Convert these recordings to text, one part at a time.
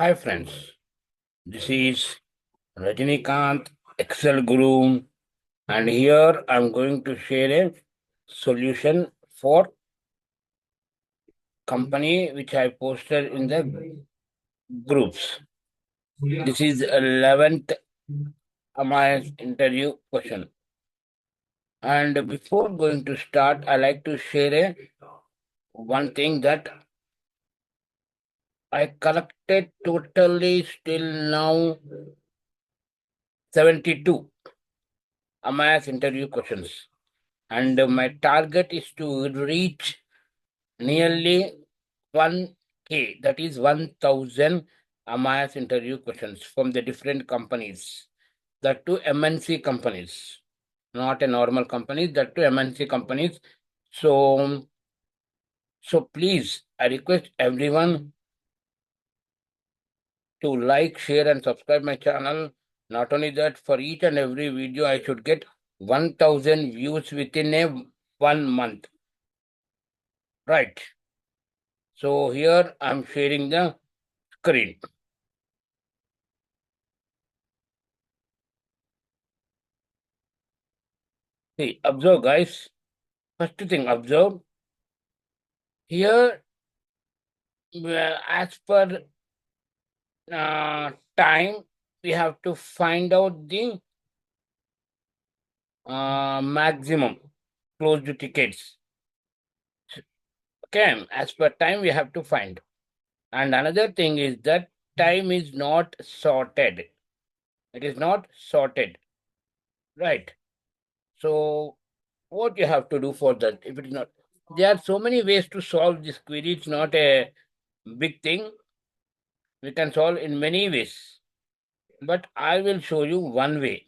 Hi friends, this is Rajinikanth Excel Guru, and here I'm going to share a solution for company which I posted in the groups. This is 11th MIS interview question. And before going to start, I like to share one thing that I collected totally still now 72 MIS interview questions. And my target is to reach nearly 1K, that is 1,000 MIS interview questions from the different companies, that to MNC companies, not a normal company, that to MNC companies. So please, I request everyone to like, share, and subscribe my channel. Not only that, for each and every video, I should get 1,000 views within a 1 month. Right. So here I'm sharing the screen. See, observe guys. First thing, observe. Here, as per time, we have to find out the maximum closed tickets. Okay, as per time, we have to find. And another thing is that time is not sorted. It is not sorted. Right. So what you have to do for that? If it is not, there are so many ways to solve this query. It's not a big thing. We can solve in many ways. But I will show you one way.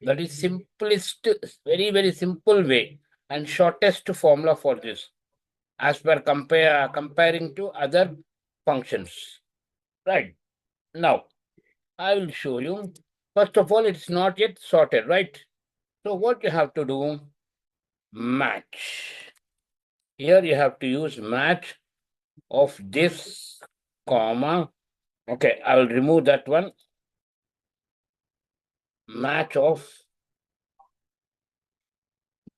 That is simplest, very, very simple way and shortest formula for this as per comparing to other functions. Right. Now, I will show you. First of all, it's not yet sorted, right? So what you have to do, match. Here you have to use match of this comma. Okay, I will remove that one. Match of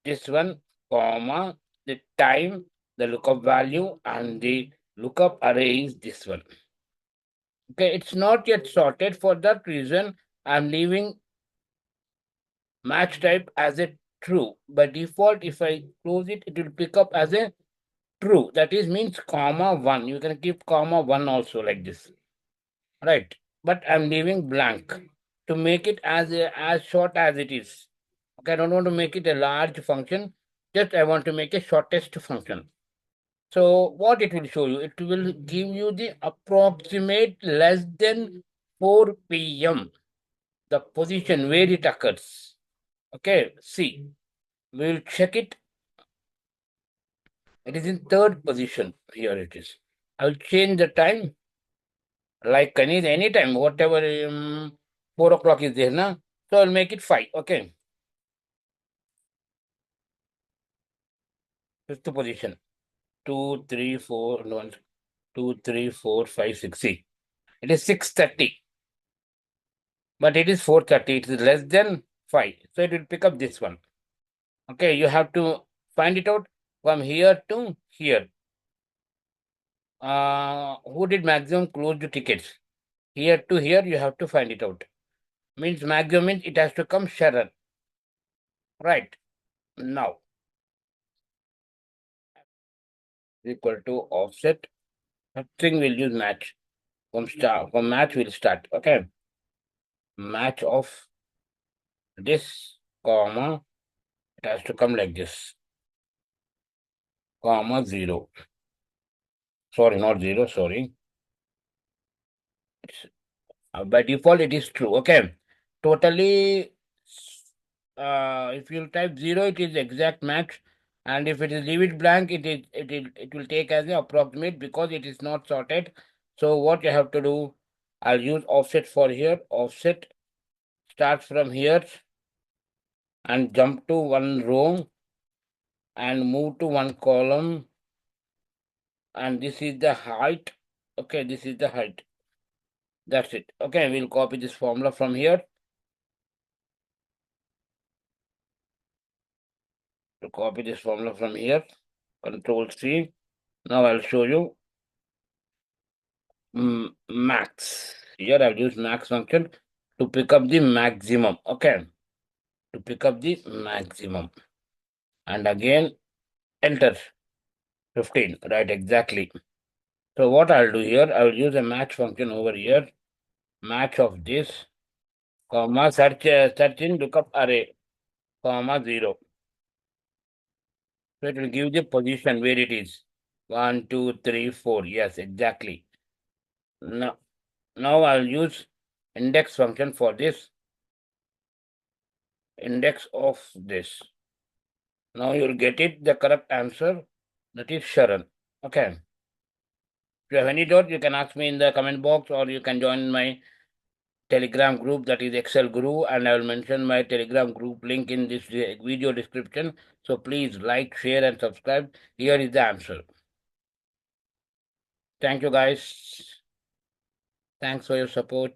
this one, comma, the time, the lookup value, and the lookup array is this one. Okay, it's not yet sorted. For that reason, I'm leaving match type as a true. By default, if I close it, it will pick up as a true. That is means comma 1. You can keep comma 1 also like this. Right. But I'm leaving blank to make it as short as it is. Okay, I don't want to make it a large function. Just I want to make a shortest function. So what it will show you, it will give you the approximate less than 4 p.m. the position where it occurs. Okay, see, we will check it. It is in third position. Here it is. I will change the time like any time, whatever 4 o'clock is there, na? So I'll make it 5. Okay, fifth position. 2, 3, 4, 1, 2, 3, 4, 5, 6. See, it is 6:30. But it is 4:30, it is less than 5. So it will pick up this one. Okay, you have to find it out from here to here. Who did maximum closed tickets? Here to here, you have to find it out. Means maximum means it has to come Sharon. Right. Now, equal to offset. Thing will use match. From match will start. Okay. Match of this, comma, it has to come like this. Comma 0. Sorry, not 0, sorry. By default, it is true. Okay. Totally, if you type 0, it is exact match. And if it is leave it blank, it will take as an approximate because it is not sorted. So what you have to do, I'll use offset for here. Offset starts from here and jump to one row and move to one column. And this is the height. Okay, this is the height. That's it. Okay, we'll copy this formula from here. To copy this formula from here, Control C. Now I'll show you max. Here I'll use max function to pick up the maximum. Okay, to pick up the maximum. And again, enter 15. Right, exactly. So what I'll do here, I will use a match function over here. Match of this, comma, search in lookup array, comma 0. So it will give the position where it is. 1, 2, 3, 4. Yes, exactly. Now I'll use index function for this. Index of this. Now you'll get it, the correct answer. That is Sharan. Okay. If you have any doubt, you can ask me in the comment box, or you can join my Telegram group, that is Excel Guru, and I will mention my Telegram group link in this video description. So please like, share, and subscribe. Here is the answer. Thank you, guys. Thanks for your support.